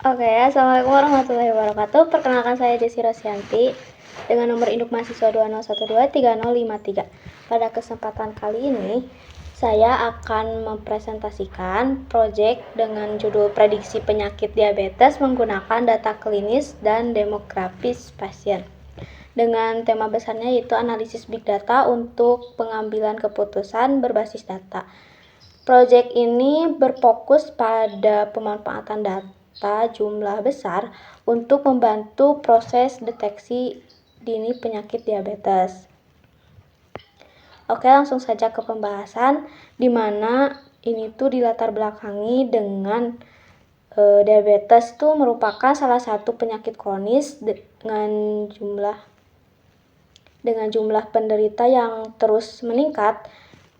Oke, Assalamualaikum warahmatullahi wabarakatuh. Perkenalkan saya Desi Rosyanti dengan nomor induk mahasiswa 201230053. Pada kesempatan kali ini, saya akan mempresentasikan proyek dengan judul Prediksi Penyakit Diabetes menggunakan data klinis dan demografis pasien. Dengan tema besarnya yaitu analisis big data untuk pengambilan keputusan berbasis data. Proyek ini berfokus pada pemanfaatan data jumlah besar untuk membantu proses deteksi dini penyakit diabetes. Oke, langsung saja ke pembahasan, di mana ini tuh dilatar belakangi dengan diabetes itu merupakan salah satu penyakit kronis dengan jumlah penderita yang terus meningkat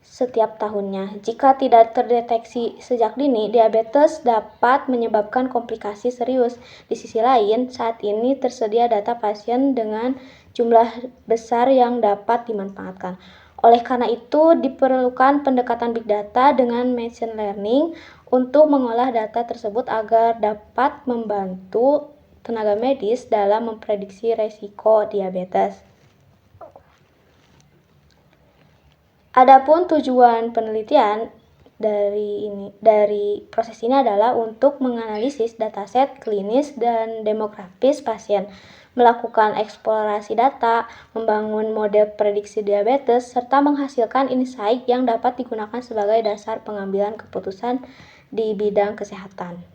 setiap tahunnya. Jika tidak terdeteksi sejak dini, diabetes dapat menyebabkan komplikasi serius. Di sisi lain, saat ini tersedia data pasien dengan jumlah besar yang dapat dimanfaatkan. Oleh karena itu, diperlukan pendekatan big data dengan machine learning untuk mengolah data tersebut agar dapat membantu tenaga medis dalam memprediksi resiko diabetes. Adapun tujuan penelitian dari proses ini adalah untuk menganalisis dataset klinis dan demografis pasien, melakukan eksplorasi data, membangun model prediksi diabetes, serta menghasilkan insight yang dapat digunakan sebagai dasar pengambilan keputusan di bidang kesehatan.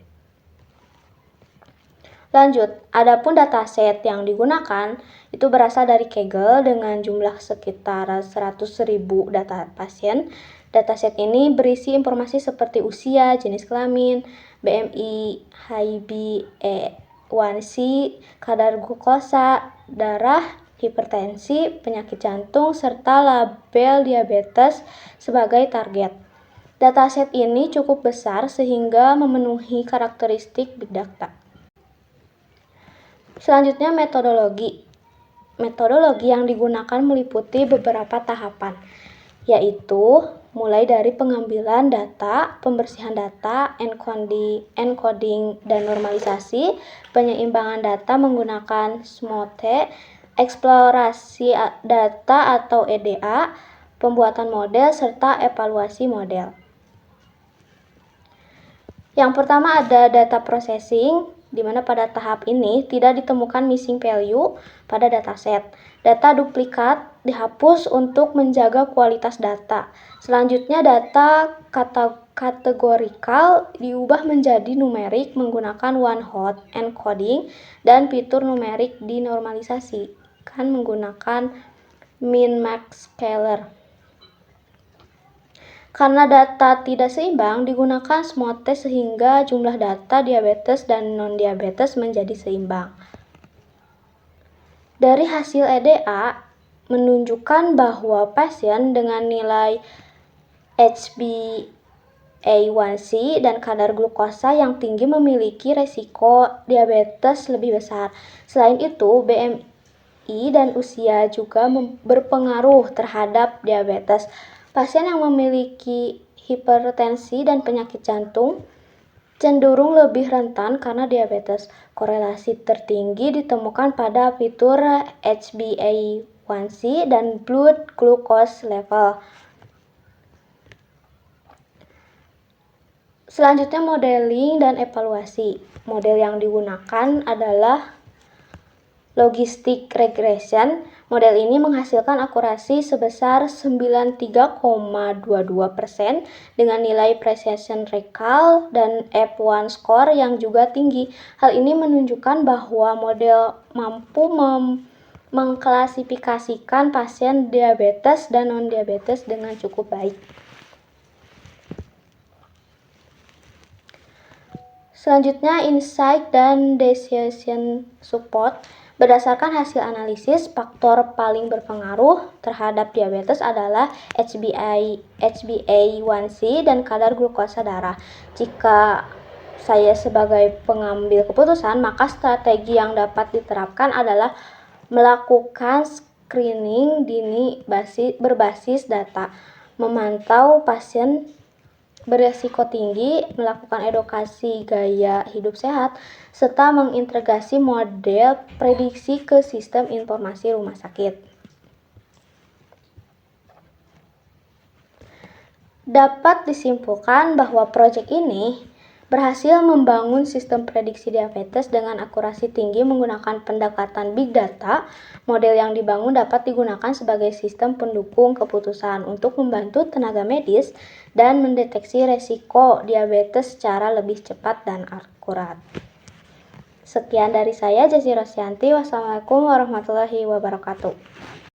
Lanjut, adapun dataset yang digunakan itu berasal dari Kaggle dengan jumlah sekitar 100.000 data pasien. Dataset ini berisi informasi seperti usia, jenis kelamin, BMI, HbA1c, kadar glukosa, darah, hipertensi, penyakit jantung, serta label diabetes sebagai target. Dataset ini cukup besar sehingga memenuhi karakteristik big data. Selanjutnya metodologi. Metodologi yang digunakan meliputi beberapa tahapan, yaitu mulai dari pengambilan data, pembersihan data, encoding dan normalisasi, penyeimbangan data menggunakan SMOTE, eksplorasi data atau EDA, pembuatan model, serta evaluasi model. Yang pertama ada data processing, di mana pada tahap ini tidak ditemukan missing value pada dataset. Data duplikat dihapus untuk menjaga kualitas data. Selanjutnya data kategorikal diubah menjadi numerik menggunakan one-hot encoding dan fitur numerik dinormalisasikan menggunakan min-max scaler. Karena data tidak seimbang, digunakan SMOTE sehingga jumlah data diabetes dan non-diabetes menjadi seimbang. Dari hasil EDA menunjukkan bahwa pasien dengan nilai HbA1c dan kadar glukosa yang tinggi memiliki resiko diabetes lebih besar. Selain itu, BMI dan usia juga berpengaruh terhadap diabetes. Pasien yang memiliki hipertensi dan penyakit jantung cenderung lebih rentan karena diabetes. Korelasi tertinggi ditemukan pada fitur HbA1c dan blood glucose level. Selanjutnya modeling dan evaluasi. Model yang digunakan adalah logistic regression. Model ini menghasilkan akurasi sebesar 93,22% dengan nilai precision recall dan F1 score yang juga tinggi. Hal ini menunjukkan bahwa model mampu mengklasifikasikan pasien diabetes dan non-diabetes dengan cukup baik. Selanjutnya insight dan decision support. Berdasarkan hasil analisis, faktor paling berpengaruh terhadap diabetes adalah HbA1c dan kadar glukosa darah. Jika saya sebagai pengambil keputusan, maka strategi yang dapat diterapkan adalah melakukan screening dini berbasis data, memantau pasien beresiko tinggi, melakukan edukasi gaya hidup sehat, serta mengintegrasi model prediksi ke sistem informasi rumah sakit. Dapat disimpulkan bahwa proyek ini berhasil membangun sistem prediksi diabetes dengan akurasi tinggi menggunakan pendekatan big data. Model yang dibangun dapat digunakan sebagai sistem pendukung keputusan untuk membantu tenaga medis dan mendeteksi resiko diabetes secara lebih cepat dan akurat. Sekian dari saya, Jessy Rosyanti. Wassalamualaikum warahmatullahi wabarakatuh.